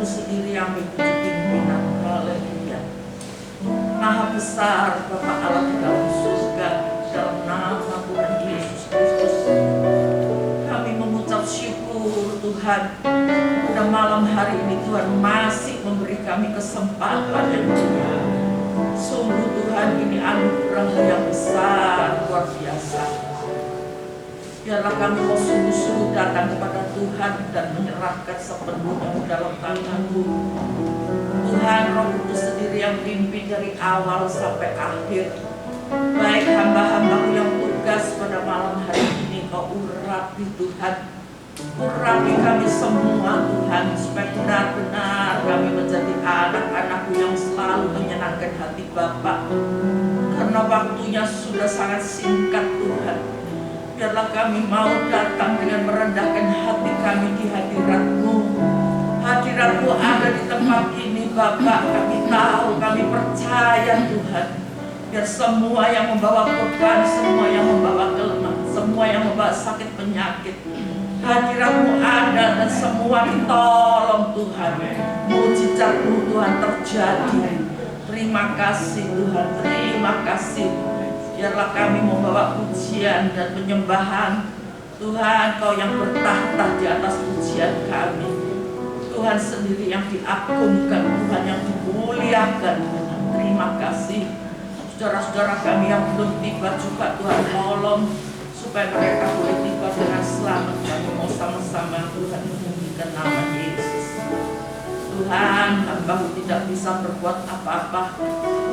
sendiri yang mengikuti pimpinan. Haleluya. Maha besar Bapa Allah di dalam surga, dalam nama Tuhan Yesus Kristus. Kami mengucap syukur Tuhan. Pada malam hari ini Tuhan masih memberi kami kesempatan yang mulia. Sungguh Tuhan, ini anugerah yang besar, luar biasa. Biarlah kami mau sungguh-sungguh datang kepada Tuhan dan menyerahkan sepenuhnya ke dalam tangan-Mu. Tuhan, Roh Kudus sendiri yang pimpin dari awal sampai akhir. Baik hamba-hamba-Mu yang tugas pada malam hari ini, Kau urapi Tuhan. Urapi kami semua Tuhan, supaya benar-benar kami menjadi anak-anak-Mu yang selalu menyenangkan hati Bapa. Karena waktunya sudah sangat singkat Tuhan. Biarlah kami mau datang dengan merendahkan hati kami di hadirat-Mu. Hadirat-Mu ada di tempat ini Bapak. Kami tahu, kami percaya Tuhan. Biar semua yang membawa beban, semua yang membawa kelemahan, semua yang membawa sakit penyakit, hadirat-Mu ada dan semua ditolong Tuhan. Mujizat-Mu Tuhan terjadi. Terima kasih Tuhan, terima kasih. Biarlah kami membawa pujian dan penyembahan. Tuhan, Kau yang bertahta di atas pujian kami. Tuhan sendiri yang diagungkan, Tuhan yang dimuliakan. Terima kasih. Saudara-saudara kami yang belum tiba juga Tuhan tolong, supaya mereka boleh tiba dengan selamat. Kami mau sama-sama Tuhan meninggikan nama Yesus. Tuhan, hamba-Mu tidak bisa berbuat apa-apa.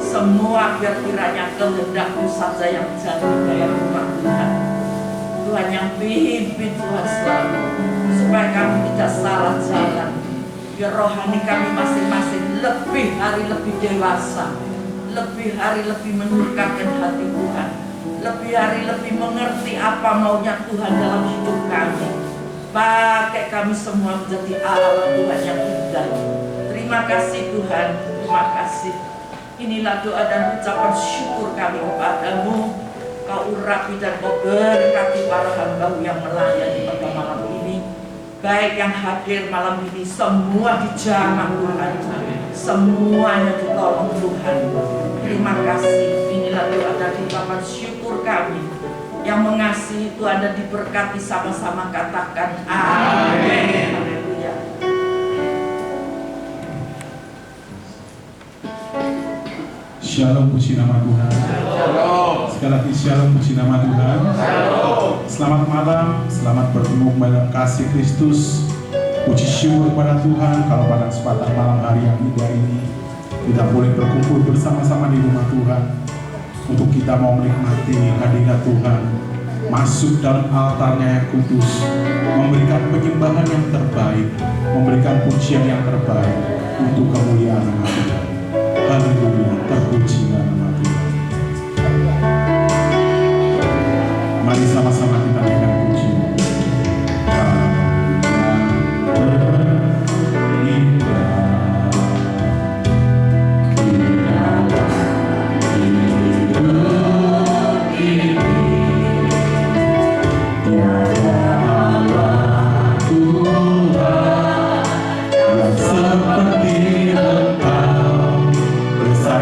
Semua biar kiranya kehendak-Mu saja yang jadi dalam rumah Tuhan. Tuhan yang pimpin Tuhan selalu, supaya kami tidak salah jalan. Biar rohani kami masing-masing lebih hari lebih dewasa, lebih hari lebih menyukakan hati Tuhan, lebih hari lebih mengerti apa maunya Tuhan dalam hidup kami. Pakai kami semua menjadi alat Tuhan yang indah. Terima kasih Tuhan, terima kasih. Inilah doa dan ucapan syukur kami kepada-Mu. Kau urapi dan Kau berkati para hamba-Mu yang melayani pada malam ini. Baik yang hadir malam ini, semua dijamah Tuhan, semuanya ditolong Tuhan. Terima kasih. Inilah doa dan ucapan syukur kami. Yang mengasihi Tuhan dan diberkati sama-sama katakan amin. Haleluya. Shalom, puji nama Tuhan. Shalom. Sekali lagi shalom, puji nama Tuhan. Shalom. Selamat malam, selamat bertemu dalam kasih Kristus. Puji syukur kepada Tuhan kalau pada kesempatan malam hari yang indah ini kita boleh berkumpul bersama-sama di rumah Tuhan untuk kita mau menikmati hadirat Tuhan, masuk dalam altarnya yang kudus, memberikan penyembahan yang terbaik, memberikan pujian yang terbaik untuk kemuliaan nama Tuhan. Haleluya, terpujilah nama Tuhan. Mari sama-sama kita naikkan puji. Seperti engkau bersama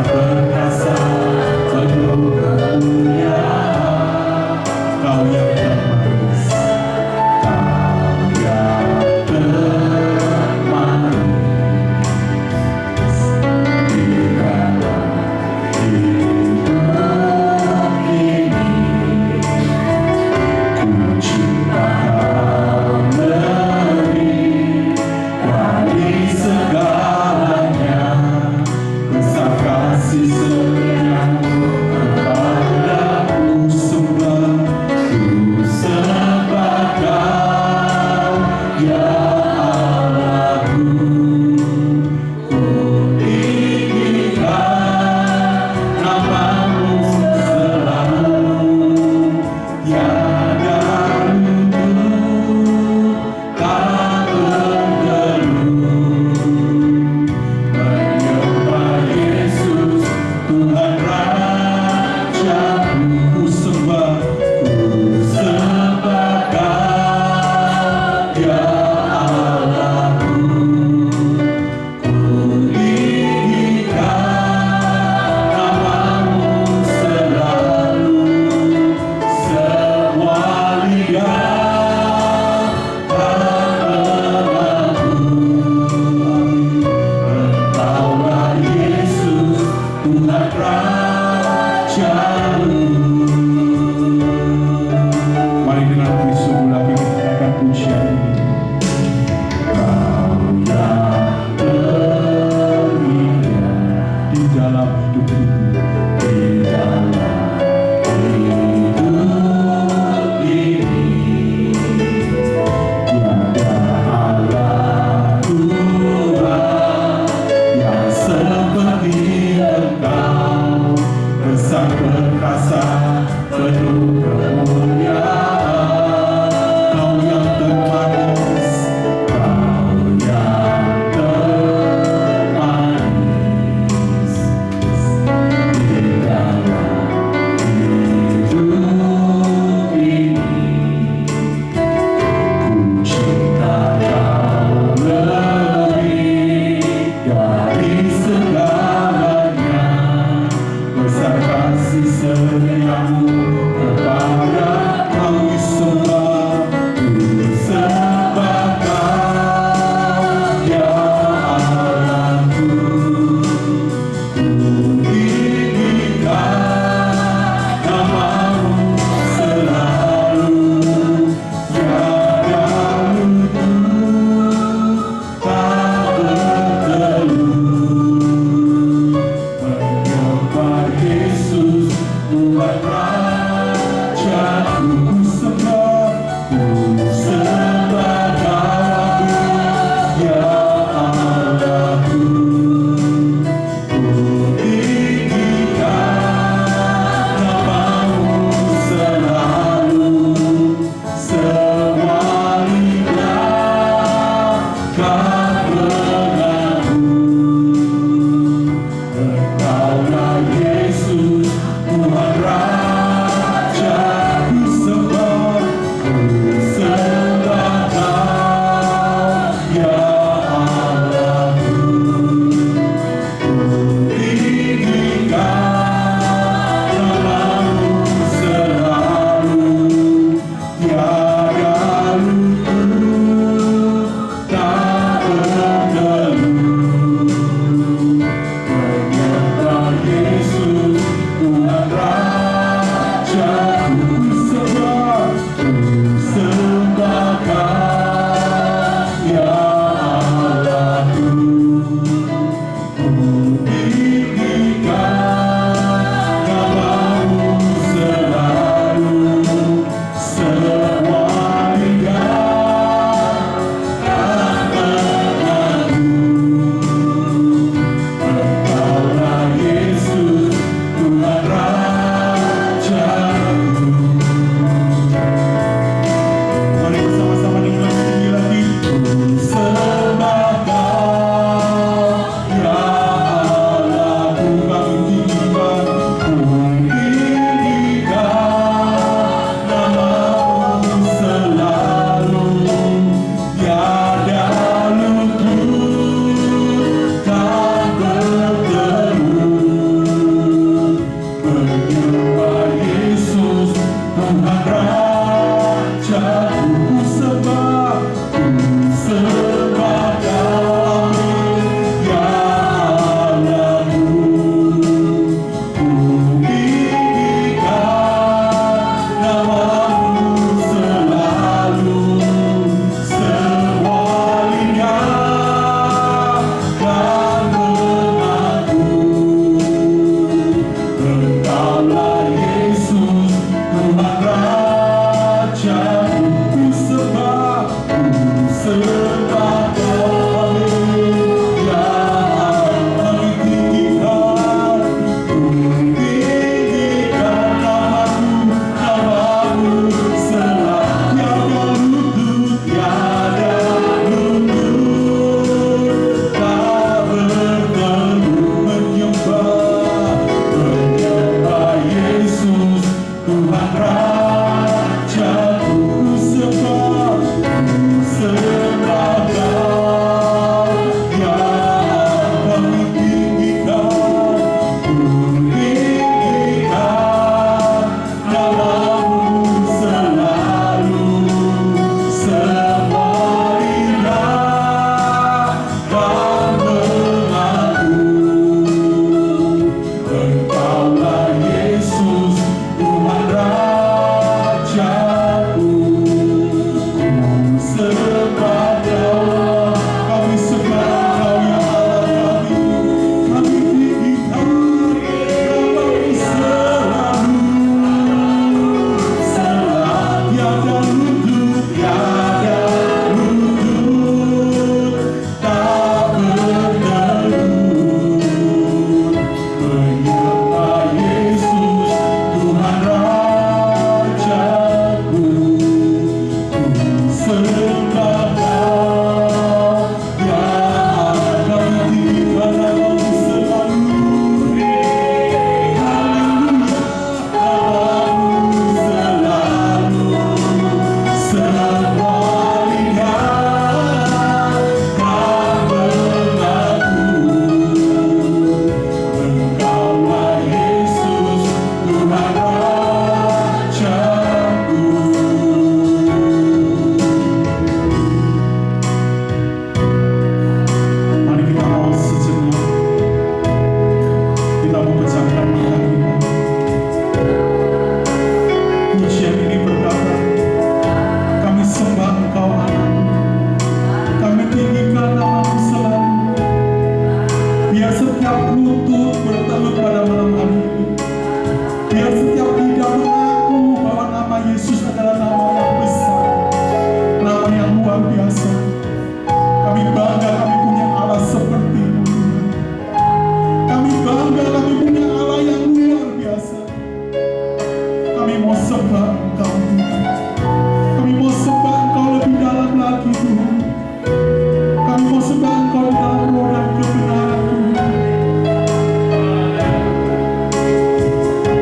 Kami bangga kami punya Allah seperti-Mu, Tuhan. Kami bangga kami punya Allah yang luar biasa. Kami mau sembah Engkau, Tuhan. Kami mau sembah Engkau lebih dalam lagi, Tuhan. Kami mau sembah Engkau di dalam roh dan kebenaran, Tuhan.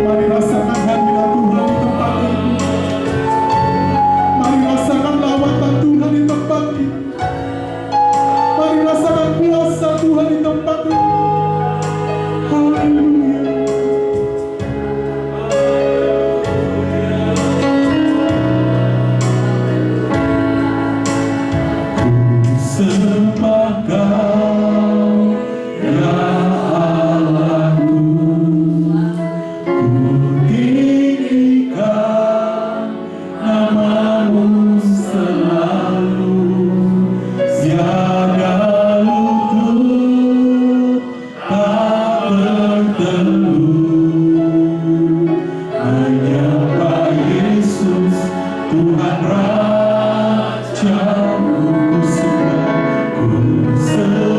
Mari rasakan hadirat Tuhan di tempat ini. Mari rasakan lawatan Tuhan di tempat ini. Mari rasakan kuasa Tuhan di tempat ini. Haleluya. Ku sembah Kau, ya Allahku. Ku tinggikan nama-Mu selalu. Tiada lutut tak berteduh. Hanya Pak Yesus, Tuhan Raja-Ku, ku sembah, ku sembah.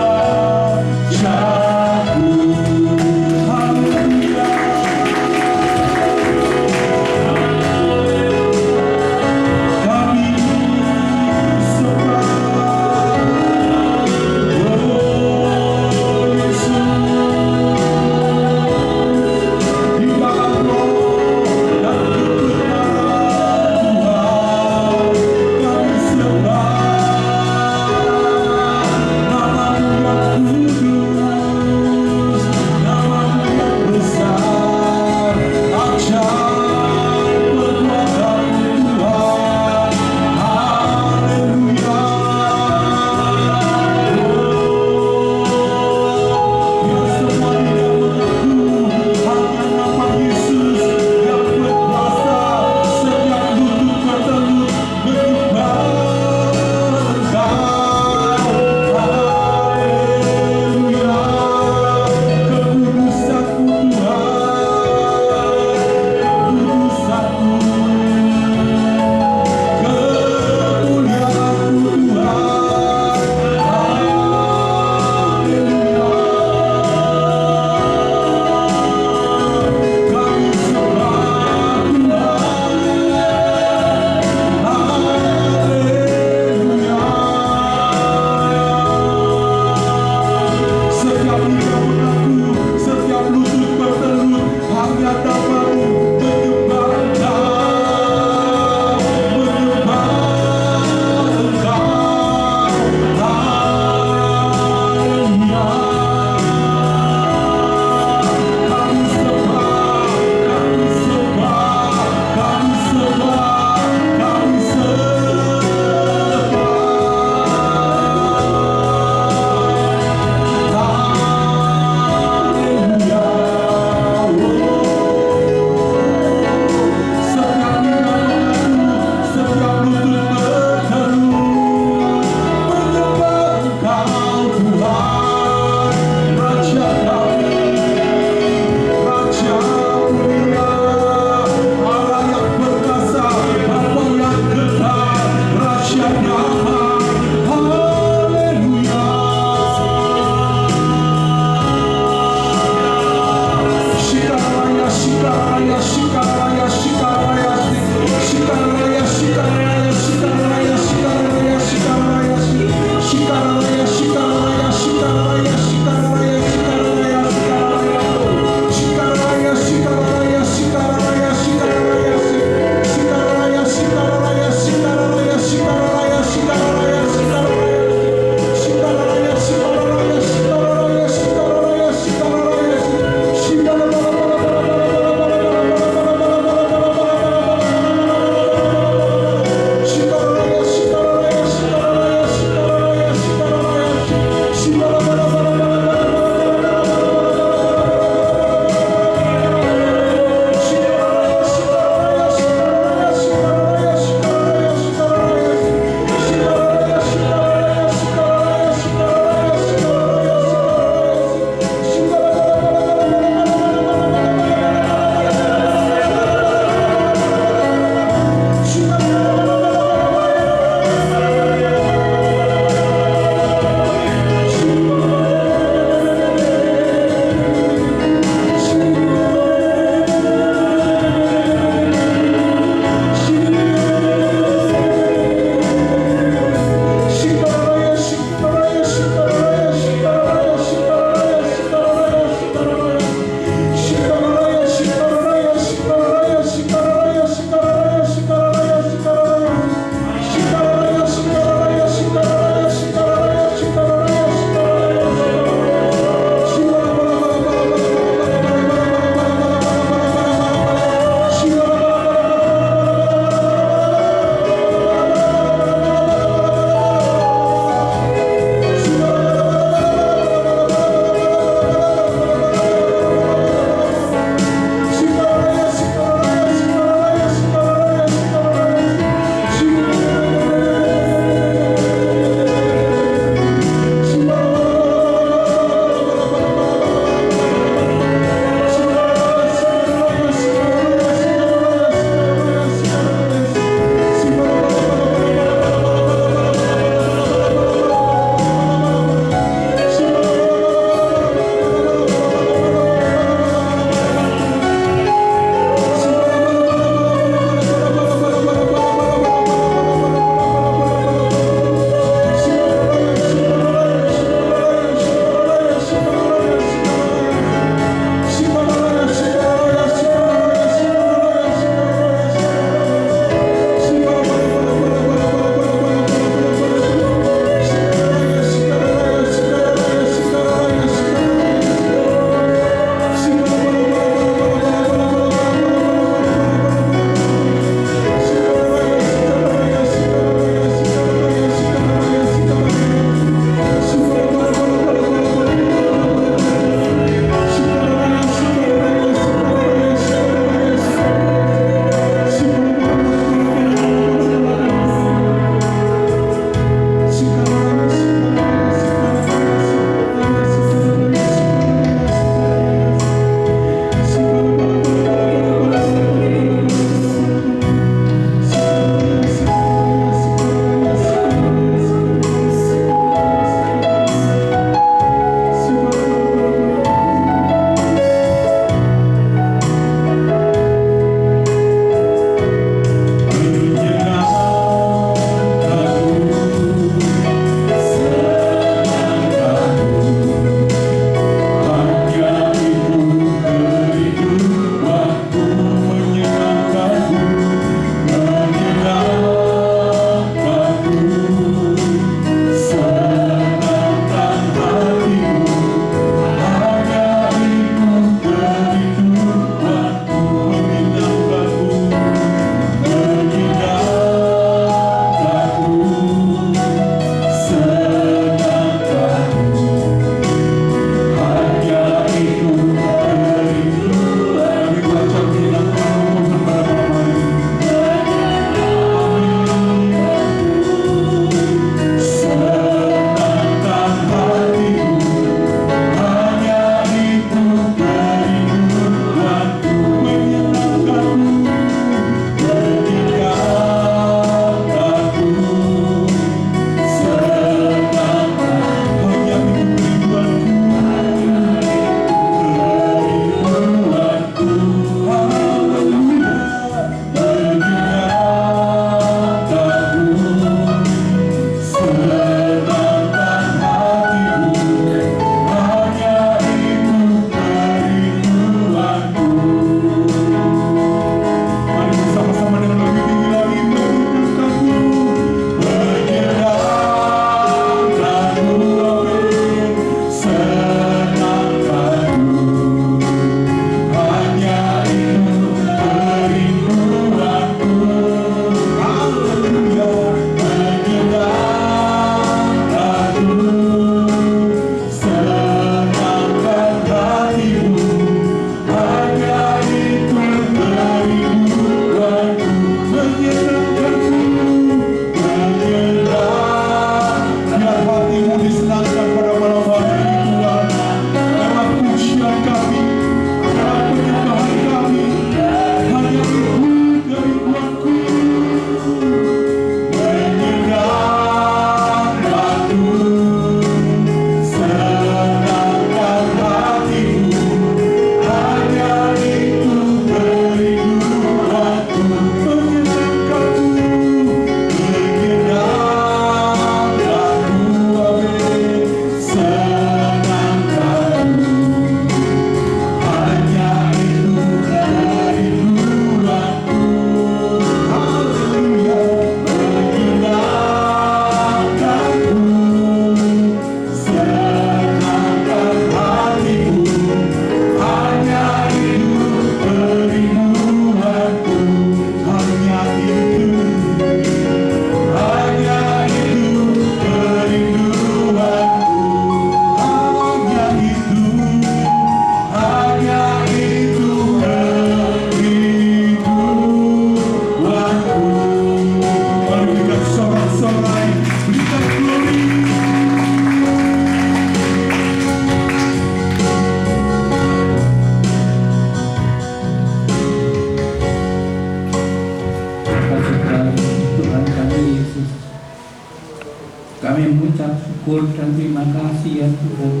syukur dan terima kasih ya Tuhan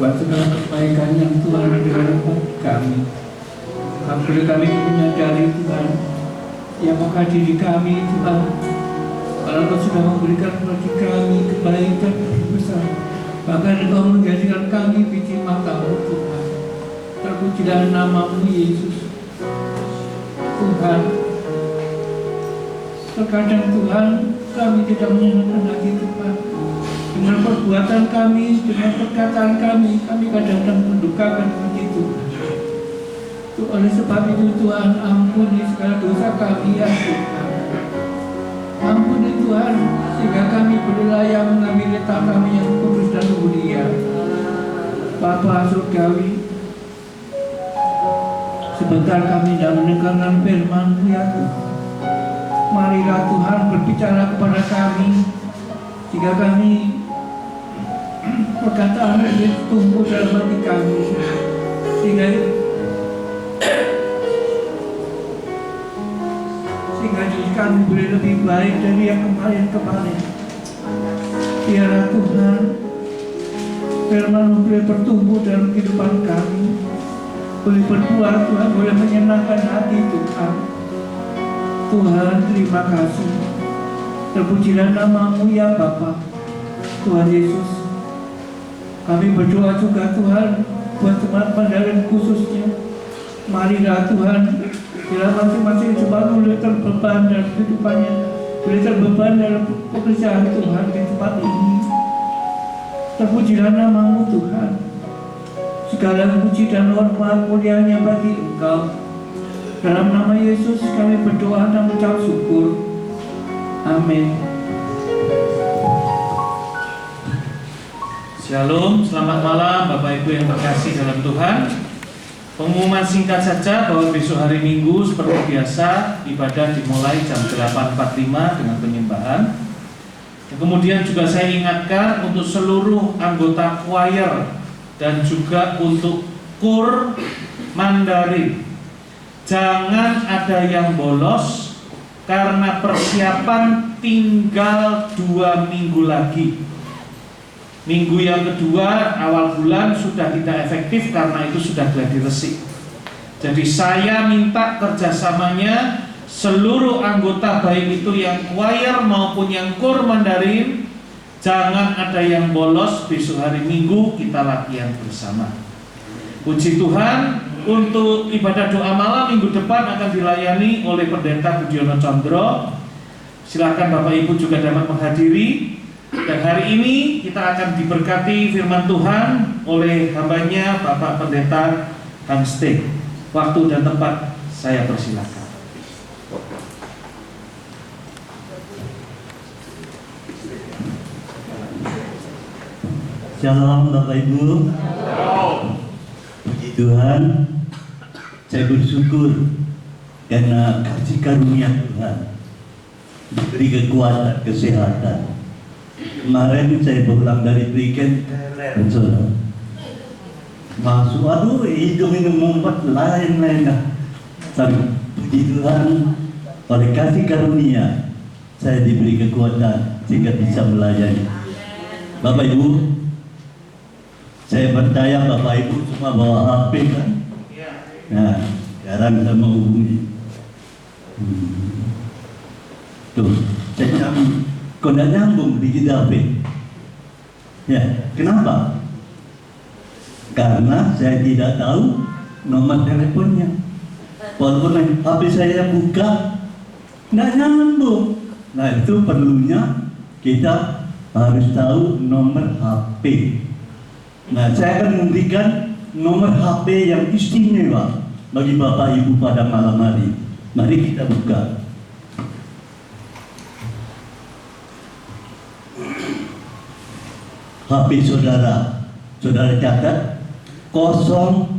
buat segala kebaikan yang Tuhan berikan bagi kami. Apabila kami menyadari Tuhan yang menghadiri kami Tuhan, kalau Engkau sudah memberikan bagi kami kebaikan yang besar, bahkan Engkau menjadikan kami biji mata-Mu Tuhan. Terpujilah nama-Mu Yesus. Tuhan, terkadang Tuhan kami tidak menyenangkan hati Tuhan. Dengan perbuatan kami, dengan perkataan kami kadang-kadang mendukakan begitu. Oleh sebab itu Tuhan, ampuni segala dosa kami ya Tuhan. Ampuni Tuhan, sehingga kami berlayak mengambil letak kami yang kudus dan mulia. Bapa surgawi, sebentar kami tidak mendengarkan firman-Mu ya Tuhan. Marilah Tuhan berbicara kepada kami, jika kami perkataan ini tumbuh dalam hati kami, sehingga diri kami boleh lebih baik dari yang kemarin. Biarlah Tuhan firman-Mu boleh bertumbuh dalam kehidupan kami, boleh berbuah Tuhan, boleh menyenangkan hati Tuhan. Tuhan, terima kasih. Terpujilah nama-Mu ya Bapa. Tuhan Yesus, kami berdoa juga Tuhan buat teman-teman dan khususnya. Marilah Tuhan, bila masing-masing jemaat boleh terbeban dalam kehidupannya, boleh terbeban dalam pekerjaan Tuhan di tempat ini. Terpujilah nama-Mu Tuhan. Segala puji dan hormat mulianya bagi Engkau. Dalam nama Yesus kami berdoa dan mengucap syukur. Amin. Shalom, selamat malam Bapak Ibu yang terkasih dalam Tuhan. Pengumuman singkat saja bahwa besok hari Minggu seperti biasa ibadah dimulai jam 8.45 dengan penyembahan. Kemudian juga saya ingatkan untuk seluruh anggota choir dan juga untuk kur Mandarin, jangan ada yang bolos karena persiapan tinggal 2 minggu lagi. Minggu yang kedua awal bulan sudah tidak efektif karena itu sudah gladi resik. Jadi saya minta kerjasamanya seluruh anggota, baik itu yang choir maupun yang kur Mandarin, jangan ada yang bolos. Besok hari Minggu kita latihan bersama. Puji Tuhan, untuk ibadah doa malam minggu depan akan dilayani oleh Pendeta Budiono Condro. Silakan Bapak Ibu juga dapat menghadiri. Dan hari ini kita akan diberkati firman Tuhan oleh hambanya Bapak Pendeta Hamste. Waktu dan tempat saya persilakan. Shalom Bapak Ibu. Puji Tuhan, saya bersyukur karena kasih karunia Tuhan diberi kekuatan, kesehatan. Kemarin saya pulang dari weekend, masuk, aduh hidung ini membuat lain-lain. Tapi puji Tuhan, oleh kasih karunia saya diberi kekuatan sehingga bisa melayani. Bapak Ibu, saya percaya Bapak Ibu semua bawa HP kan? Nah, sekarang saya mau hubungi. Tuh, saya kok tidak nyambung di HP. Ya, kenapa? Karena saya tidak tahu nomor teleponnya. Walaupun HP saya buka, tidak nyambung. Nah, itu perlunya kita harus tahu nomor HP. Nah, saya akan memberikan nomor HP yang istimewa bagi Bapak Ibu pada malam hari. Mari kita buka. HP saudara catat 089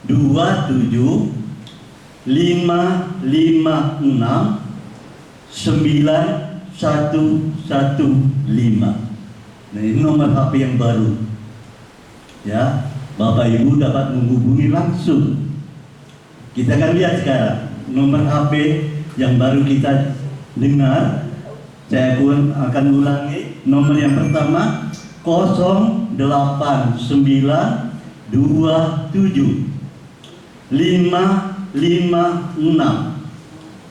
27 556 9115. Nah, ini nomor HP yang baru. Ya, Bapak Ibu dapat menghubungi langsung. Kita akan lihat sekarang nomor HP yang baru kita dengar. Saya pun akan ulangi. Nomor yang pertama 0897 556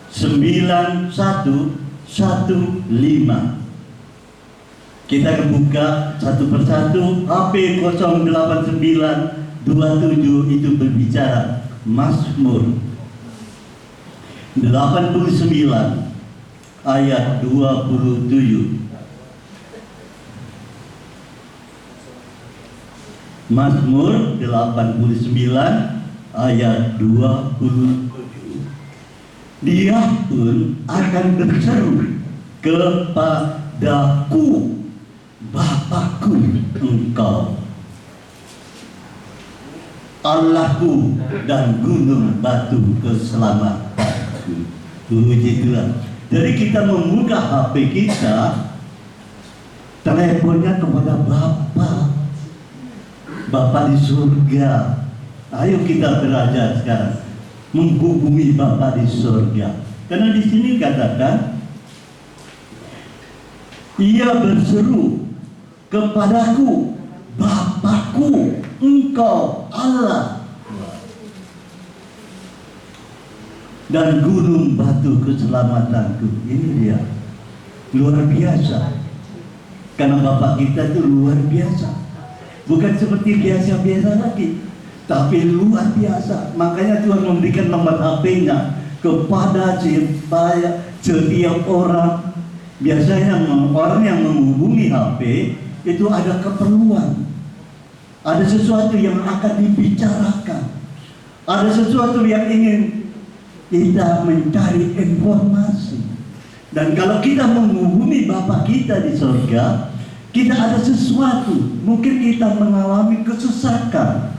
9115. Kita akan buka satu persatu. HP 08927 itu berbicara Mazmur 89 ayat 27. Mazmur 89 ayat 27. Dia pun akan berseru kepadaku, Bapakku engkau, Allahku dan gunung batu keselamatanku. Puji Tuhan. Jadi kita membuka HP kita, teleponnya kepada Bapa di surga. Ayo kita belajar sekarang menghubungi Bapa di surga. Karena di sini katakan, ia berseru kepadaku, Bapakku, engkau Allah, dan gunung batu keselamatanku. Ini dia, luar biasa. Karena Bapak kita itu luar biasa. Bukan seperti biasa-biasa lagi, tapi luar biasa. Makanya Tuhan memberikan nomor HP-nya kepada setiap orang. Biasanya orang yang menghubungi HP itu ada keperluan, ada sesuatu yang akan dibicarakan, ada sesuatu yang ingin kita mencari informasi. Dan kalau kita menghubungi Bapa kita di surga, kita ada sesuatu, mungkin kita mengalami kesesakan,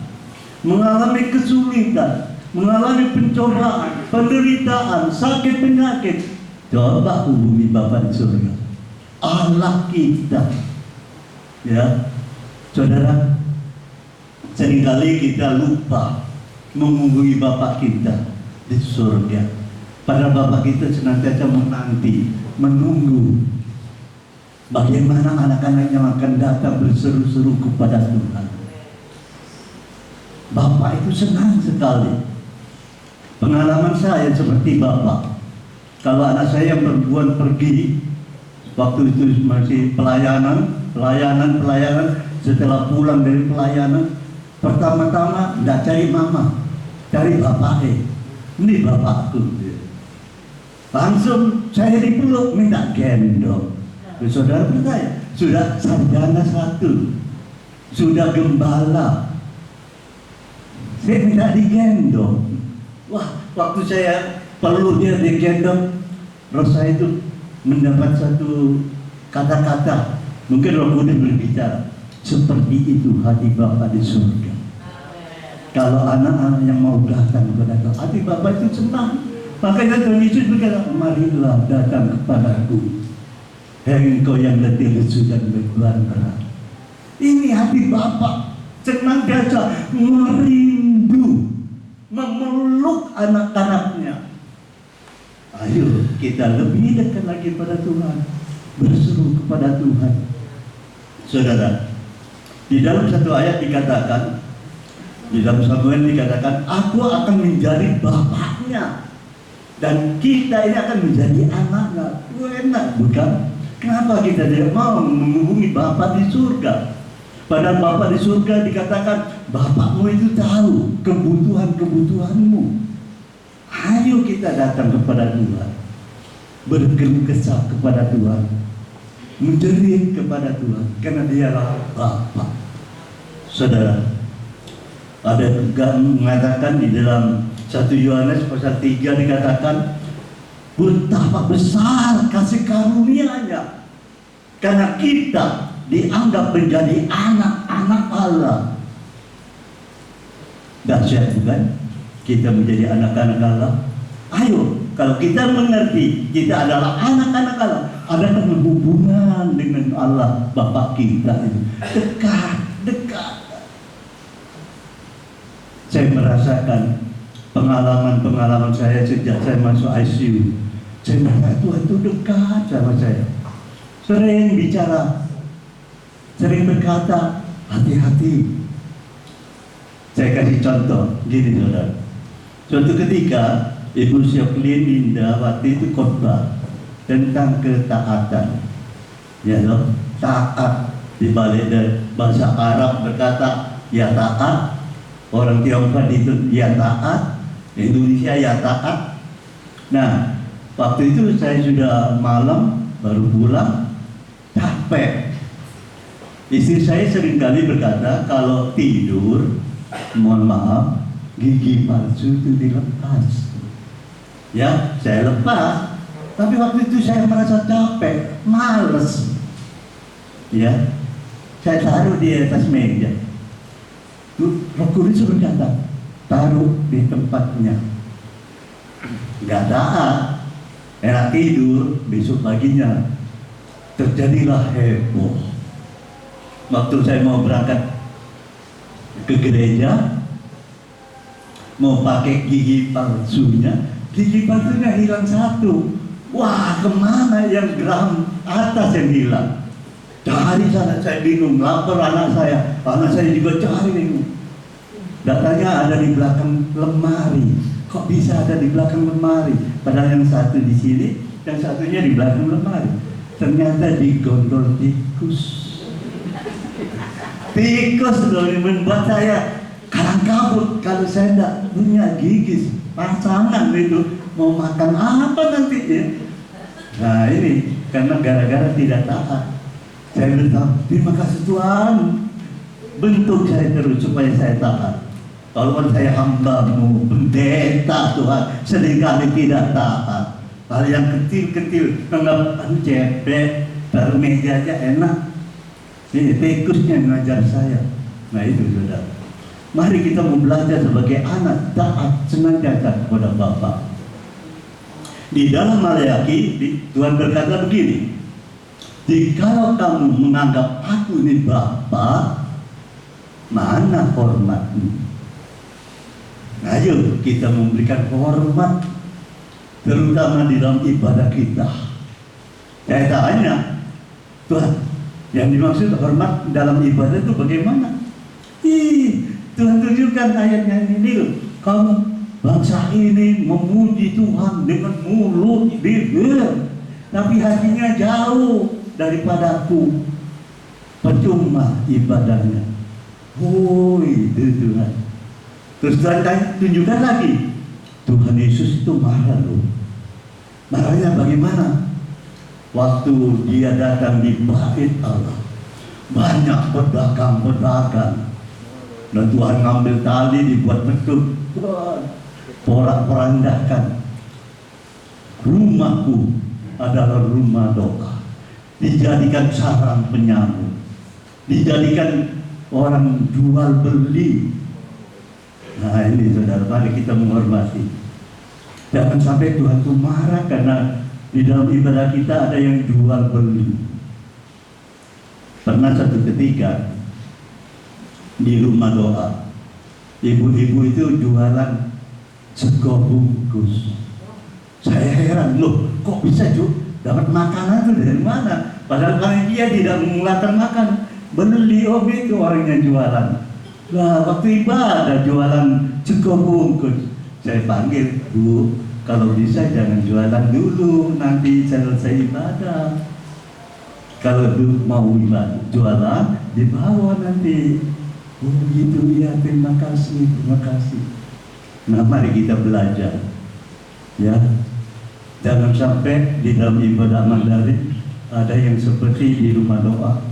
mengalami kesulitan, mengalami pencobaan, penderitaan, sakit penyakit. Coba hubungi Bapa di surga, Allah kita. Ya, saudara, seringkali kita lupa menghubungi Bapa kita di surga. Padahal Bapa kita senantiasa menanti, menunggu bagaimana anak-anak yang akan datang berseru-seru kepada Tuhan. Bapak itu senang sekali. Pengalaman saya seperti Bapak. Kalau anak saya perempuan pergi, waktu itu masih pelayanan. Setelah pulang dari pelayanan, pertama-tama tidak cari mama, cari bapak. Ini bapakku. Langsung saya dipeluk, minta gendong. Saudara percaya, sudah sarjana 1, sudah gembala, saya minta digendong. Wah, waktu saya perlu dia digendong, roh saya itu mendapat satu kata-kata. Mungkin Roh Kudus berbicara, seperti itu hati Bapa di surga. Kalau anak-anak yang mau datang kepada Tuhan, hati Bapa itu senang. Makanya Tuhan Yesus berkata, marilah datang kepadaku, hei engkau yang letih lesu dan beban berat. Ini hati Bapa, senang biasa merindu, memeluk anak-anaknya. Ayo kita lebih dekat lagi pada Tuhan, berseru kepada Tuhan. Saudara, di dalam satu ayat dikatakan, di dalam Samuel dikatakan, aku akan menjadi bapaknya dan kita ini akan menjadi anaknya. Enak bukan? Kenapa kita tidak mau menghubungi Bapa di surga? Padahal Bapa di surga dikatakan, Bapakmu itu tahu kebutuhan-kebutuhanmu. Ayo kita datang kepada Tuhan, berkeluh kesah kepada Tuhan, menjerit kepada Tuhan, karena Dialah Bapa. Saudara, ada juga mengatakan di dalam 1 Yohanes pasal 3 dikatakan, betapa besar kasih karunia-Nya, karena kita dianggap menjadi anak-anak Allah. Dahsyat bukan? Kita menjadi anak-anak Allah. Ayo, kalau kita mengerti kita adalah anak-anak Allah, ada hubungan dengan Allah Bapa kita itu dekat. Saya merasakan pengalaman saya sejak saya masuk ICU. Saya merasa Tuhan itu dekat sama saya. sering bicara, sering berkata, hati-hati. Saya kasih contoh, gini saudara. Suatu ketika, Ibu Syoklin Linda waktu itu khotbah tentang ketaatan. Ya loh, taat. Di balik dari bahasa Arab berkata, ya taat. Orang Tionghoa itu ya taat. Indonesia ya taat. Nah, waktu itu saya sudah malam, baru pulang, capek. Istri saya seringkali berkata, kalau tidur, mohon maaf, gigi palsu itu dilepas. Ya, saya lepas. Tapi waktu itu saya merasa capek, males. Ya, saya taruh di atas meja. Roh Kudus berkata, taruh di tempatnya. Gak taat, enak tidur, besok paginya terjadilah heboh. Waktu saya mau berangkat ke gereja, mau pakai gigi palsunya hilang satu. Wah, kemana yang gram atas yang hilang? Cari sana, saya bingung, lapor anak saya juga cari bingung. Datanya ada di belakang lemari. Kok bisa ada di belakang lemari? Padahal yang satu di sini, yang satunya di belakang lemari. Ternyata digondol tikus. Tikus loh yang membuat saya kalang kabut kalau saya tidak punya gigi pasangan itu mau makan apa nanti ya. Nah ini karena gara-gara tidak taat. Saya berkata, terima kasih Tuhan, bentuk saya terus supaya saya taat. Kalau saya hamba-Mu, pendeta Tuhan, seringkali tidak taat. Hal yang kecil-kecil, anggap cepet, taruh meja aja enak. Ini tikusnya ngajar saya. Nah itu saudara. Mari kita mau belajar sebagai anak taat senantiasa kepada Bapa. Di dalam Maleakhi, Tuhan berkata begini, jikalau kamu menganggap aku ini Bapa, mana hormatmu? Ayo kita memberikan hormat, terutama di dalam ibadah kita. Saya tanya, Tuhan, yang dimaksud hormat dalam ibadah itu bagaimana? Tuhan tunjukkan ayatnya ini loh. Kamu bangsa ini memuji Tuhan dengan mulut, bibir, tapi hatinya jauh daripadaku. Percuma ibadahnya. Oh itu Tuhan. Terus Tuhan tunjukkan lagi, Tuhan Yesus itu marah loh. Marahnya bagaimana? Waktu dia datang di bait Allah, banyak pedagang-pedagang. Dan Tuhan ngambil tali, dibuat bentuk, porak-porandakan. Rumahku adalah rumah doa. Dijadikan sarang penyamuk. Dijadikan orang jual beli. Nah ini saudara, mari kita menghormati. Jangan sampai Tuhan itu marah karena di dalam ibadah kita ada yang jual beli. Pernah satu ketika di rumah doa, ibu-ibu itu jualan sego bungkus. Saya heran, loh kok bisa dapat makanan itu dari mana? Padahal dia tidak mengeluarkan makan, beli itu orangnya jualan. Nah waktu ibadah jualan sego bungkus, saya panggil, Bu, kalau bisa jangan jualan dulu, nanti selesai ibadah. Kalau mau jualan, dibawa nanti. Oh gitu ya, terima kasih. Nah mari kita belajar, ya. Jangan sampai di dalam ibadah Mandarin ada yang seperti di rumah doa,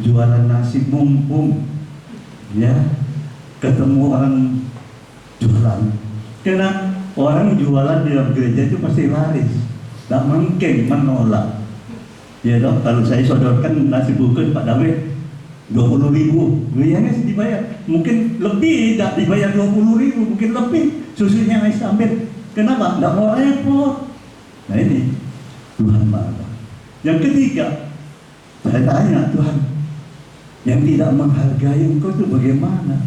jualan nasi mumpung, ya, ketemu orang jualan. Karena orang jualan di dalam gereja itu pasti laris, tak mungkin menolak. Ya dong, kalau saya sodorkan nasi bungkus Pak Dawe 20.000, biayanya dibayar. Mungkin lebih, tidak dibayar 20.000, mungkin lebih. Susunya saya ambil. Kenapa? Tidak mau repot. Nah ini Tuhan marah. Yang ketiga, saya tanya Tuhan, yang tidak menghargai Engkau itu bagaimana?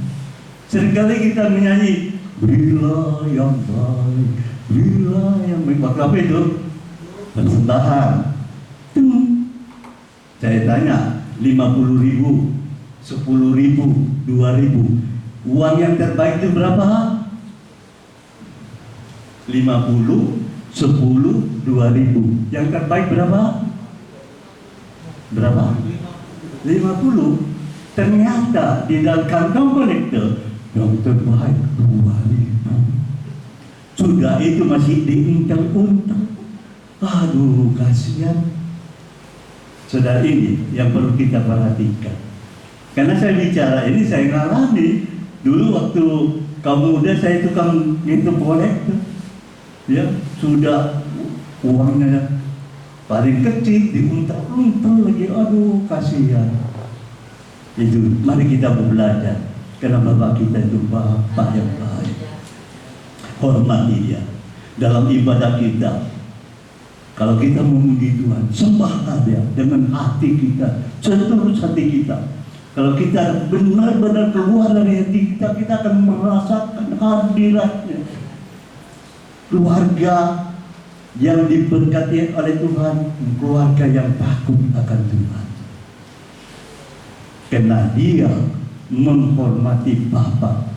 Seringkali kita menyanyi, berilah yang baik, berilah yang baik. Waktu apa itu? Persembahan. Saya tanya, 50.000, 10.000, 2.000. Uang yang terbaik itu berapa? 50, 10, 2.000. Yang terbaik berapa? Berapa? 50. Ternyata di dalam kantong konektor yang terbaik 2.000. Sudah itu masih diuntal-untal. Aduh, kasihan. Saudara, ini yang perlu kita perhatikan. Karena saya bicara ini, saya ngalami. Dulu waktu kaum muda saya tukang ngitung kolektor. Ya, sudah uangnya paling kecil diuntal-untal lagi. Aduh, kasihan. Itu, mari kita belajar. Karena Bapak kita itu Bapak yang baik. Hormati dia dalam ibadah kita. Kalau kita memuji Tuhan, sembahlah Dia dengan hati kita, setulus hati kita. Kalau kita benar-benar keluar dari hati kita, kita akan merasakan hadiratnya. Keluarga yang diberkati oleh Tuhan, keluarga yang takut akan Tuhan. Karena dia menghormati Bapa.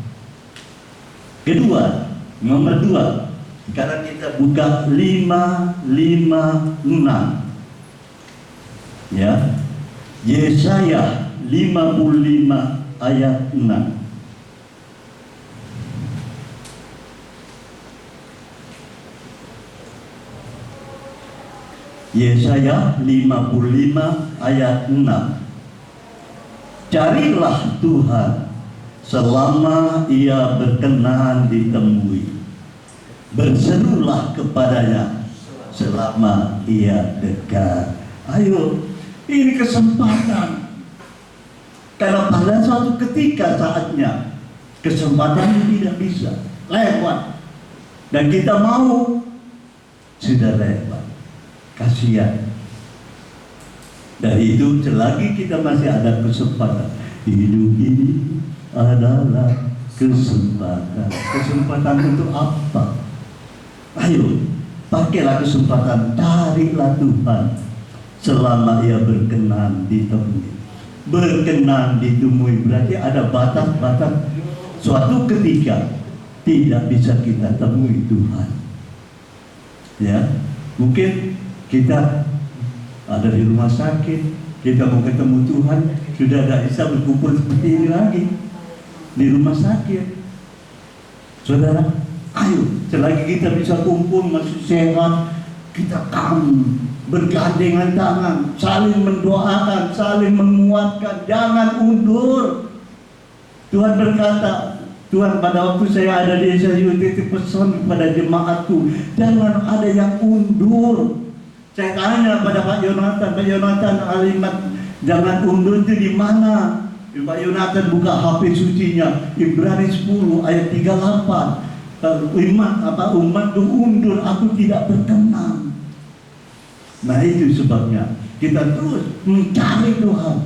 Kedua, nomor 2. Sekarang kita buka 556. Ya. Yesaya 55 ayat 6. Yesaya 55 ayat 6. Carilah Tuhan selama Ia berkenan ditemui. Berserulah kepadanya selama Ia dekat. Ayo, ini kesempatan. Karena pada suatu ketika saatnya kesempatan ini tidak bisa lewat, dan kita mau sudah lewat. Kasihan. Dari itu selagi kita masih ada kesempatan, hidup ini adalah kesempatan. Kesempatan untuk apa? Ayo, pakailah kesempatan, carilah Tuhan selama Ia berkenan ditemui. Berkenan ditemui berarti ada batas-batas. Suatu ketika tidak bisa kita temui Tuhan. Ya, mungkin kita ada di rumah sakit, kita mau ketemu Tuhan, sudah tidak bisa berkumpul seperti ini lagi di rumah sakit. Saudara, ayo, selagi kita bisa kumpul masih sehat, kita bergandengan tangan, saling mendoakan, saling menguatkan, jangan undur. Tuhan berkata, Tuhan pada waktu saya ada di SSU titip pesan kepada jemaatku, jangan ada yang undur. Saya tanya pada Pak Yonatan Alimat, jangan undur itu di mana? Pak Yonatan buka HP sucinya, Ibrani 10 ayat 38. Umat itu undur, aku tidak berkenan. Nah itu sebabnya kita terus mencari Tuhan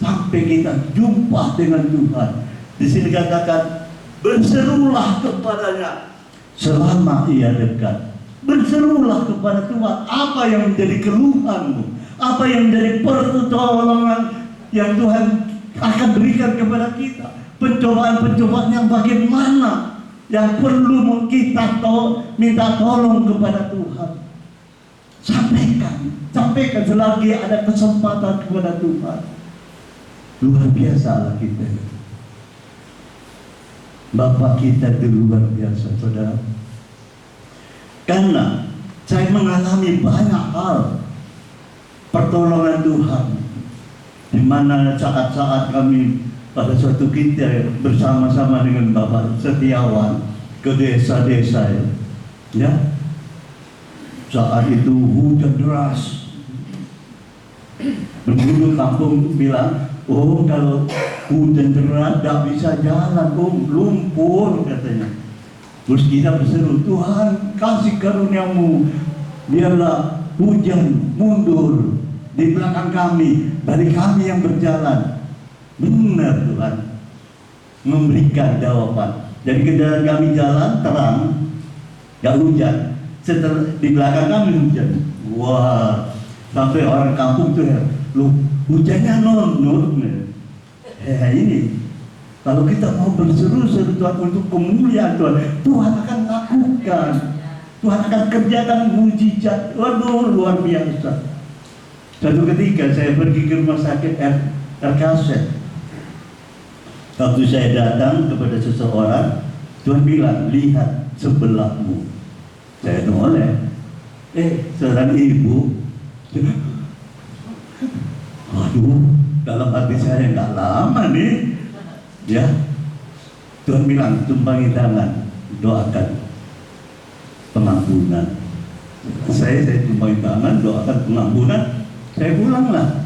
sampai kita jumpa dengan Tuhan. Di sini katakan, berserulah kepadanya selama Ia dekat. Berserulah kepada Tuhan. Apa yang menjadi keluhanmu? Apa yang menjadi pertolongan yang Tuhan akan berikan kepada kita? Pencobaan-pencobaan yang bagaimana yang perlu kita minta tolong kepada Tuhan. Sampaikan selagi ada kesempatan kepada Tuhan. Luar biasa Allah kita. Bapak kita itu luar biasa, saudara. Karena saya mengalami banyak hal pertolongan Tuhan, di mana saat-saat kami pada suatu kita bersama-sama dengan Bapak Setiawan ke desa-desa, ya. Saat itu hujan deras. Penduduk kampung bilang, oh kalau hujan deras tidak bisa jalan, lumpur katanya. Terus kita berseru, Tuhan kasih karuniamu, biarlah hujan mundur di belakang kami, dari kami yang berjalan. Benar Tuhan memberikan jawaban. Jadi kendaraan kami jalan terang, gak hujan. Setelah di belakang kami hujan. Wah, sampai orang kampung tuh ya, lu hujannya non. Ini kalau kita mau berseru-seru Tuhan untuk kemuliaan Tuhan akan lakukan. Tuhan akan kerjakan mujizat. Waduh, luar biasa. Suatu ketika saya pergi ke rumah sakit RKZ. Waktu saya datang kepada seseorang, Tuhan bilang, lihat sebelahmu. Saya noleh. Seorang ibu. Aduh, dalam hati saya nggak lama nih. Ya, Tuhan bilang, tumpangi tangan, doakan pengampunan. Saya tumpangi tangan, doakan pengampunan. Saya pulanglah.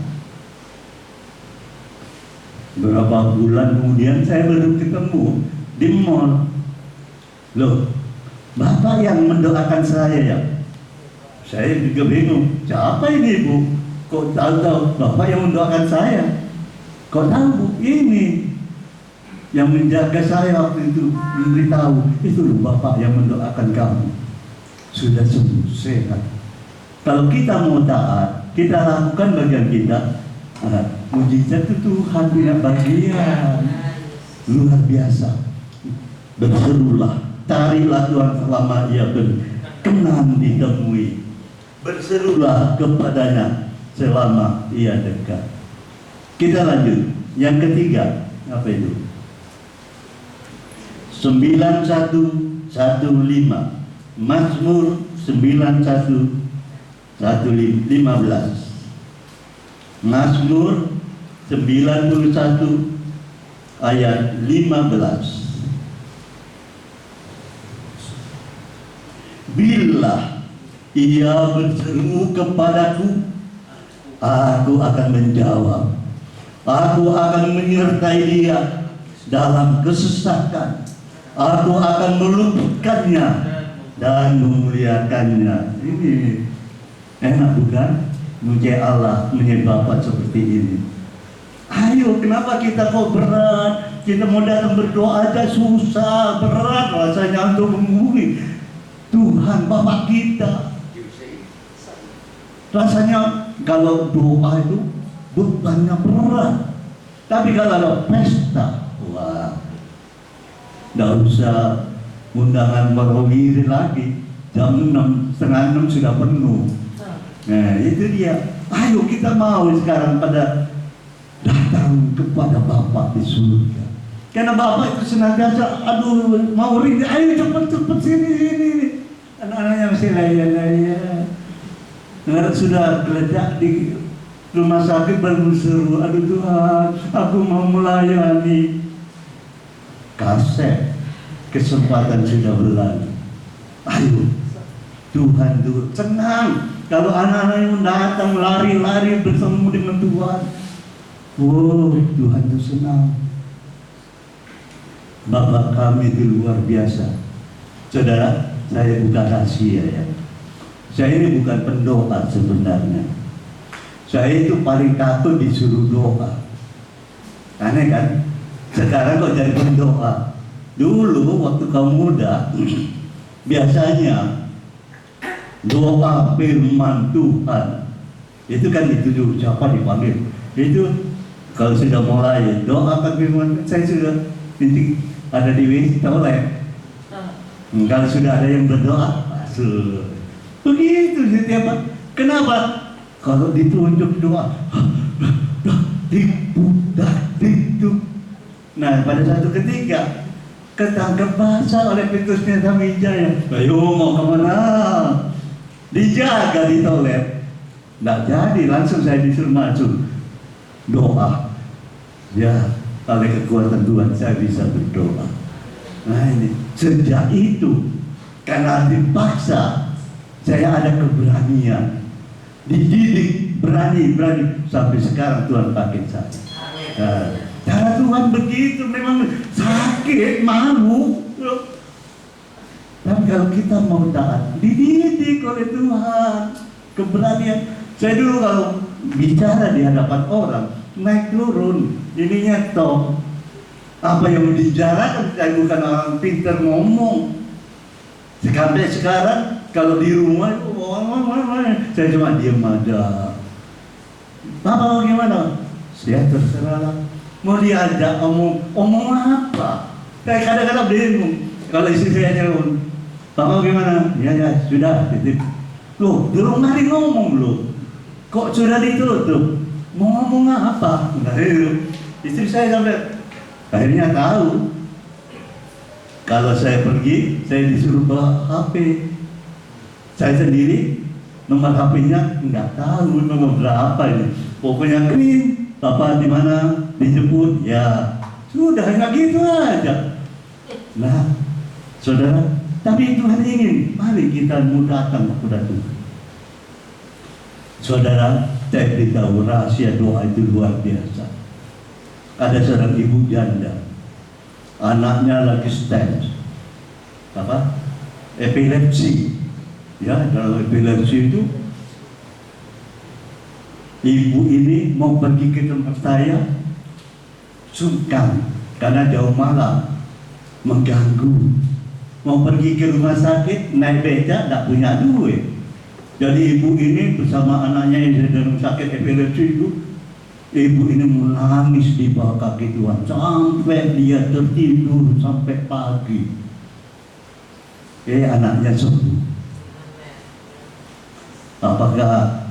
Berapa bulan kemudian saya baru ketemu di mall. Loh, Bapak yang mendoakan saya ya? Saya juga bingung. Siapa ini Bu? Kok tahu Bapak yang mendoakan saya? Kok tahu Bu? Ini yang menjaga saya waktu itu memberitahu, itu loh Bapak yang mendoakan kamu. Sudah sembuh, sehat. Kalau kita mau taat, kita lakukan bagian kita. Mujizat itu Tuhan punya bagian luar biasa. Berserulah, carilah Tuhan selama ia berkenan ditemui. Berserulah kepadanya selama ia dekat. Kita lanjut. Yang ketiga, apa itu? 9115. Mazmur 91:15. Mazmur 91 ayat 15. Bila ia berseru kepadaku, aku akan menjawab. Aku akan menyertai dia dalam kesesakan. Aku akan meluputkannya dan memuliakannya. Ini enak bukan? Muji Allah, muji Bapa seperti ini. Ayo, kenapa kita kok berat? Kita mau datang berdoa aja susah, berat rasanya untuk menghubungi Tuhan Bapa kita. Rasanya kalau doa itu bebannya berat. Tapi kalau ada pesta, wah, nggak usah undangan Warawiri lagi. Jam 6, setengah 6 sudah penuh. Nah itu dia. Ayo kita mau sekarang pada datang kepada Bapa di surga. Karena Bapa itu senantiasa, aduh mau rindu, ayo cepet sini. Anak-anaknya masih layan. Nah, sudah geledak di rumah sakit baru seru, aduh Tuhan, aku mau melayani. Kaset, kesempatan sudah berlalu. Ayo, Tuhan tuh senang. Kalau anak-anak yang datang lari-lari bersama dengan Tuhan, Tuhan itu senang. Bapak kami itu luar biasa. Saudara, saya buka rahasia ya. Saya ini bukan pendoa sebenarnya. Saya itu paling takut disuruh doa. Aneh kan? Sekarang kok jadi pendoa. Dulu waktu kamu muda, biasanya doa firman Tuhan itu kan dituju siapa dipanggil. Itu kalau sudah mulai doakan firman, saya sudah nanti ada di WC toilet. Kalau sudah ada yang berdoa, masuk. Begitu setiap. Kenapa? Kalau ditunjuk doa, nah pada satu ketika ketangkep basah oleh Petrusnya Tamijaya. Ayo mau kemana? Dijaga di toilet. Nggak jadi, langsung saya disuruh masuk. Doa. Ya, oleh kekuatan Tuhan saya bisa berdoa. Nah ini, sejak itu, karena dipaksa, saya ada keberanian. Dididik, berani. Sampai sekarang Tuhan pakai saya. Nah, cara Tuhan begitu, memang sakit, malu. Tapi kalau kita mau taat, dididik oleh Tuhan, keberanian. Saya dulu kalau bicara di hadapan orang, naik turun, ininya top. Apa yang dibicarakan, saya bukan orang pintar ngomong. Sampai sekarang, kalau di rumah, saya cuma diam aja. Bapak bagaimana? Saya terserah. Mau diajak omong apa? Kayak kadang-kadang bingung. Kalau istri saya telepon, Bapak bagaimana? Ya sudah. Gitu. Loh, belum hari ngomong loh. Kok sudah ditutup? Mau ngomong apa? Nah, istri saya sampai akhirnya tahu. Kalau saya pergi, saya disuruh bawa HP. Saya sendiri nomor HP-nya nggak tahu nomor berapa ini. Pokoknya clean. Bapak di mana? Dijemput? Ya, sudah hanya gitu aja. Nah, saudara, tapi Tuhan ingin, mari kita datang kepada Tuhan. Saudara, saya beritahu rahasia doa itu luar biasa. Ada seorang ibu janda, anaknya lagi stent, epilepsi. Ya, kalau epilepsi itu, ibu ini mau pergi ke tempat saya, sungkan karena jauh malam, mengganggu. Mau pergi ke rumah sakit, naik beca, tidak punya duit. Jadi ibu ini bersama anaknya yang sedang sakit epilepsi itu, ibu ini menangis di bawah kaki Tuhan sampai dia tertidur sampai pagi. Anaknya sembuh. Apakah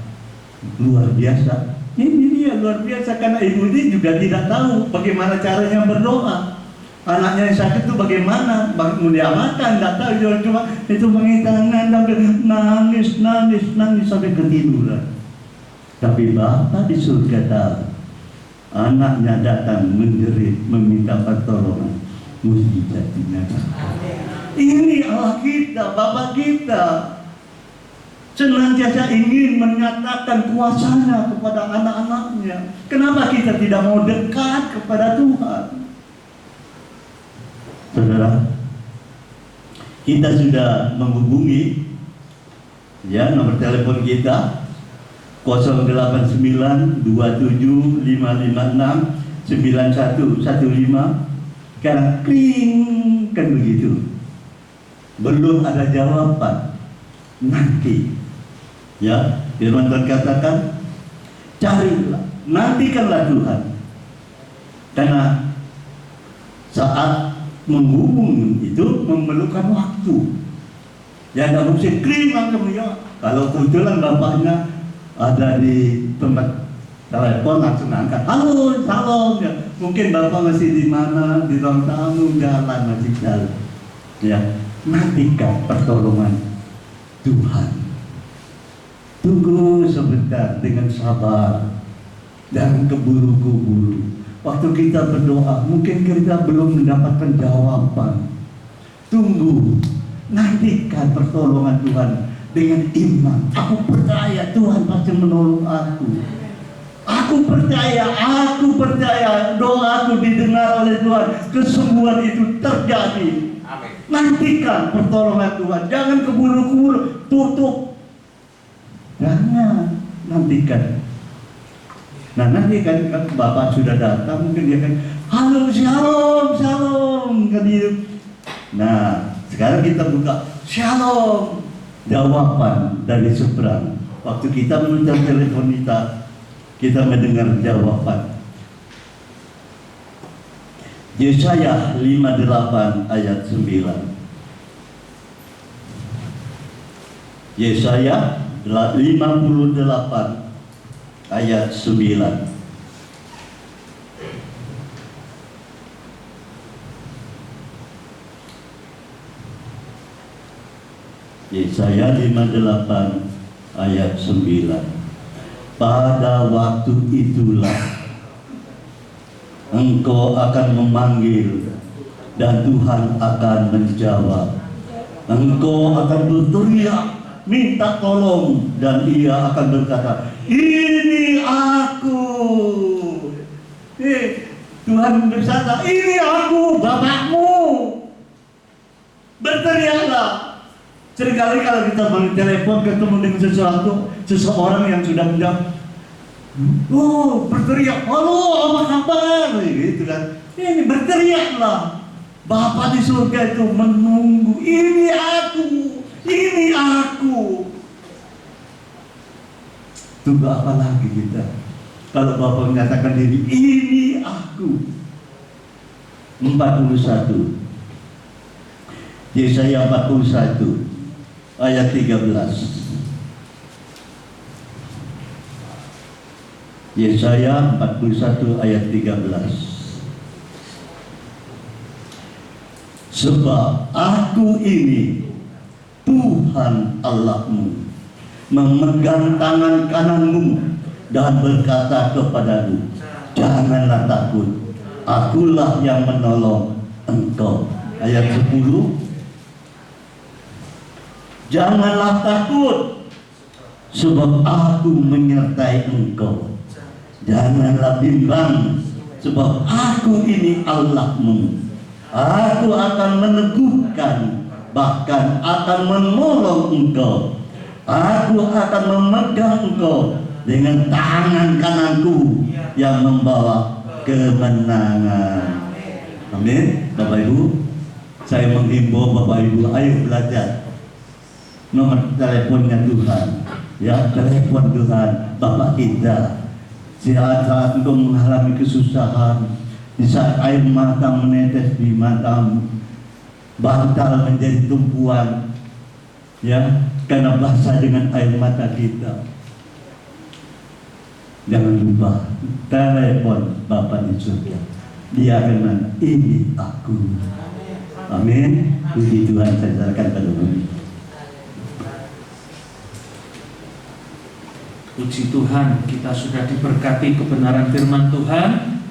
luar biasa? Ini dia luar biasa karena ibu ini juga tidak tahu bagaimana caranya berdoa. Anaknya yang sakit itu bagaimana? Mau dia makan, tidak tahu. Cuma itu pakai tangan sampai nangis sampai ketiduran. Tapi Bapa di surga tahu. Anaknya datang menjerit, meminta pertolongan. Mujizat dinyatakan. Ini Allah kita, Bapa kita. Senantiasa ingin menyatakan kuasanya kepada anak-anaknya. Kenapa kita tidak mau dekat kepada Tuhan? Saudara, kita sudah menghubungi nomor telepon kita 08927556915. Sekarang kring kan begitu. Belum ada jawaban. Nanti firman Tuhan katakan, carilah, nantikanlah Tuhan. Karena saat menghubung itu memerlukan waktu. Ya tidak mungkin krim langsung ya. Kalau kebetulan bapaknya ada di tempat telepon langsung angkat. Halo, salam ya. Mungkin bapak masih di mana, di ruang tamu, jalan masih jalan. Ya, nantikan pertolongan Tuhan. Tunggu sebentar dengan sabar dan keburu-buru. Waktu kita berdoa, mungkin kita belum mendapatkan jawaban. Tunggu, nantikan pertolongan Tuhan dengan iman. Aku percaya Tuhan pasti menolong aku. Aku percaya doaku didengar oleh Tuhan. Kesembuhan itu terjadi. Amin. Nantikan pertolongan Tuhan. Jangan keburu-buru, tutup. Jangan, nantikan. Nah nanti kan Bapak sudah datang, mungkin dia kan, halo, shalom, kan gitu. Nah sekarang kita buka, shalom, jawaban dari seberang. Waktu kita menuntut telepon kita mendengar jawaban. Yesaya 58 ayat 9. Yesaya 58 ayat 9. Yesaya 58 ayat 9. Pada waktu itulah engkau akan memanggil dan Tuhan akan menjawab. Engkau akan berteriak, minta tolong, dan Ia akan berkata, ini aku. Tuhan berkata, ini aku, Bapakmu. Berteriaklah. Seringkali kalau kita telepon ketemu dengan seseorang yang sudah menjawab, berteriak, halo, apa kabar? Gitu kan. Ini berteriaklah. Bapa di surga itu menunggu, ini aku. Tunggu apa lagi kita? Kalau Bapak menyatakan diri, ini aku. 41. Yesaya 41 ayat 13. Yesaya 41 ayat 13. Sebab aku ini Tuhan Allahmu, memegang tangan kananmu dan berkata kepadamu, janganlah takut, akulah yang menolong engkau. Ayat 10. Janganlah takut, sebab aku menyertai engkau. Janganlah bimbang, sebab aku ini Allahmu. Aku akan meneguhkan, bahkan akan menolong engkau. Aku akan memegang engkau dengan tangan kananku yang membawa kemenangan. Amin. Bapak Ibu, saya menghimbau Bapak Ibu, ayo belajar nomor teleponnya Tuhan, ya, telepon Tuhan Bapak kita. Saat engkau mengalami kesusahan, di saat air mata menetes di matamu, bantal menjadi tumpuan, ya, karena basah dengan air mata kita. Jangan lupa telepon Bapa di surga. Dia akan, ini aku. Amin. Puji Tuhan, saya serahkan pada bumi. Puji Tuhan, kita sudah diberkati kebenaran firman Tuhan.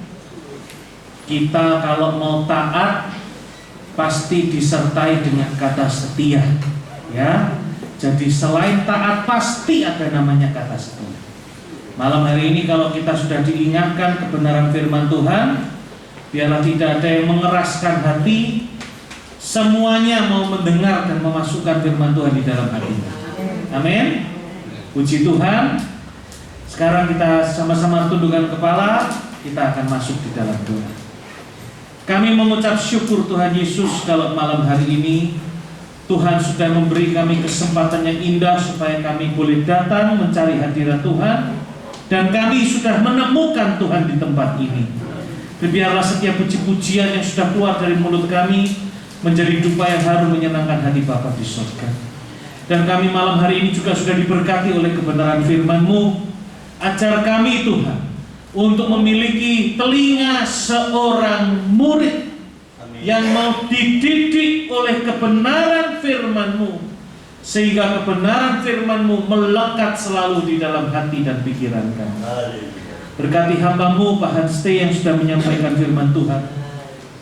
Kita kalau mau taat pasti disertai dengan kata setia, ya. Jadi selain taat pasti ada namanya kata setia. Malam hari ini kalau kita sudah diingatkan kebenaran firman Tuhan, biarlah tidak ada yang mengeraskan hati, semuanya mau mendengar dan memasukkan firman Tuhan di dalam hatinya. Amin. Puji Tuhan. Sekarang kita sama-sama tundukkan kepala, kita akan masuk di dalam doa. Kami mengucap syukur Tuhan Yesus kalau malam hari ini Tuhan sudah memberi kami kesempatan yang indah supaya kami boleh datang mencari hadirat Tuhan, dan kami sudah menemukan Tuhan di tempat ini. Biarlah setiap puji-pujian yang sudah keluar dari mulut kami menjadi dupa yang harum menyenangkan hati Bapa di surga. Dan kami malam hari ini juga sudah diberkati oleh kebenaran firman-Mu. Ajar kami Tuhan untuk memiliki telinga seorang murid yang mau dididik oleh kebenaran firman-Mu, sehingga kebenaran firman-Mu melekat selalu di dalam hati dan pikiran kami. Berkati hamba-Mu Pak Hanste yang sudah menyampaikan firman Tuhan.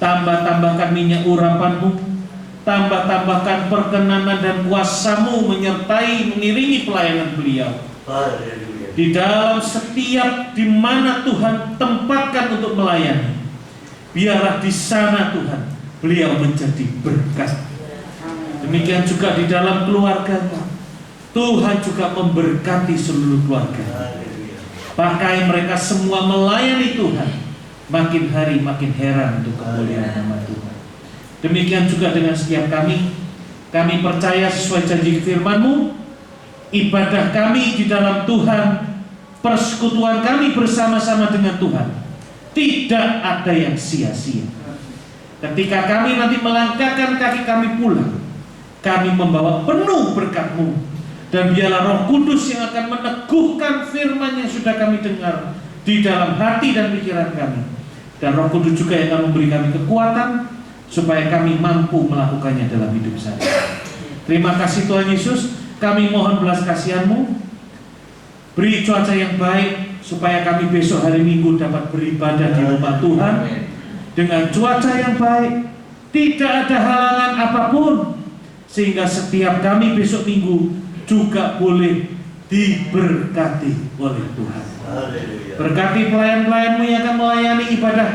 Tambah-tambahkan minyak urapan-Mu, tambah-tambahkan perkenanan dan kuasa-Mu menyertai mengiringi pelayanan beliau. Di dalam setiap di mana Tuhan tempatkan untuk melayani, biarlah di sana Tuhan beliau menjadi berkat. Demikian juga di dalam keluarganya, Tuhan juga memberkati seluruh keluarga. Pakai mereka semua melayani Tuhan, makin hari makin heran untuk kemuliaan nama Tuhan. Demikian juga dengan setiap kami percaya sesuai janji firman-Mu, ibadah kami di dalam Tuhan, persekutuan kami bersama-sama dengan Tuhan, tidak ada yang sia-sia. Ketika kami nanti melangkahkan kaki kami pulang, kami membawa penuh berkat-Mu, dan biarlah Roh Kudus yang akan meneguhkan firman yang sudah kami dengar di dalam hati dan pikiran kami, dan Roh Kudus juga yang akan memberi kami kekuatan supaya kami mampu melakukannya dalam hidup saya. Terima kasih Tuhan Yesus. Kami mohon belas kasihan-Mu, beri cuaca yang baik supaya kami besok hari Minggu dapat beribadah di rumah Tuhan dengan cuaca yang baik, tidak ada halangan apapun, sehingga setiap kami besok Minggu juga boleh diberkati oleh Tuhan. Berkati pelayan-pelayan-Mu yang akan melayani ibadah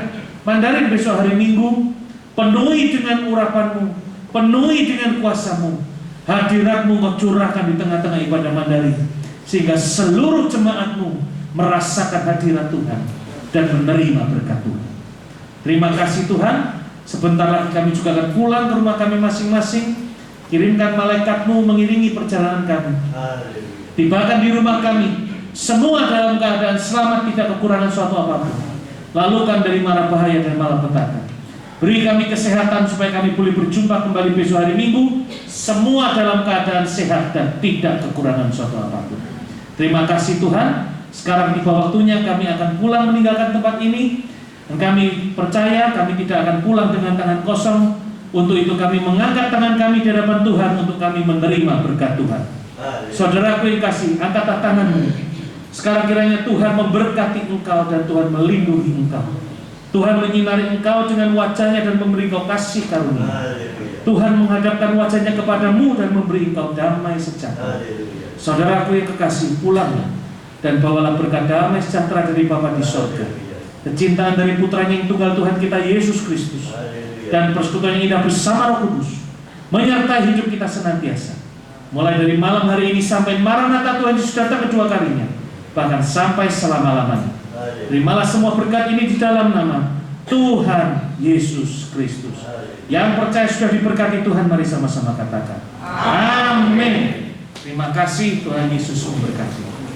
Mandarin besok hari Minggu, penuhi dengan urapan-Mu, penuhi dengan kuasa-Mu. Hadirat-Mu Kau curahkan di tengah-tengah ibadah Mandarin, sehingga seluruh jemaat-Mu merasakan hadirat Tuhan dan menerima berkat Tuhan. Terima kasih Tuhan. Sebentar lagi kami juga akan pulang ke rumah kami masing-masing. Kirimkan malaikat-Mu mengiringi perjalanan kami. Tibakan di rumah kami semua dalam keadaan selamat, tidak kekurangan suatu apapun. Lalukan dari mara bahaya dan malapetaka. Beri kami kesehatan supaya kami boleh berjumpa kembali besok hari Minggu, semua dalam keadaan sehat dan tidak kekurangan suatu apapun. Terima kasih Tuhan. Sekarang tiba waktunya kami akan pulang meninggalkan tempat ini, dan kami percaya kami tidak akan pulang dengan tangan kosong. Untuk itu kami mengangkat tangan kami di hadapan Tuhan untuk kami menerima berkat Tuhan. Saudaraku yang kasih, angkatlah tanganmu. Sekarang kiranya Tuhan memberkati engkau dan Tuhan melindungi engkau. Tuhan menyinari engkau dengan wajahnya dan memberi engkau kasih karunia. Tuhan menghadapkan wajahnya kepadamu dan memberi engkau damai sejahtera. Saudaraku yang kekasih, pulanglah dan bawalah berkat damai sejahtera dari Bapa di sorga, kecintaan dari putranya yang tunggal Tuhan kita Yesus Kristus, dan persekutuan yang indah bersama Roh Kudus menyertai hidup kita senantiasa, mulai dari malam hari ini sampai Maranatha Tuhan Yesus datang kedua kalinya, bahkan sampai selama-lamanya. Terimalah semua berkat ini di dalam nama Tuhan Yesus Kristus. Yang percaya sudah diberkati Tuhan, mari sama-sama katakan amin. Terima kasih, Tuhan Yesus memberkati.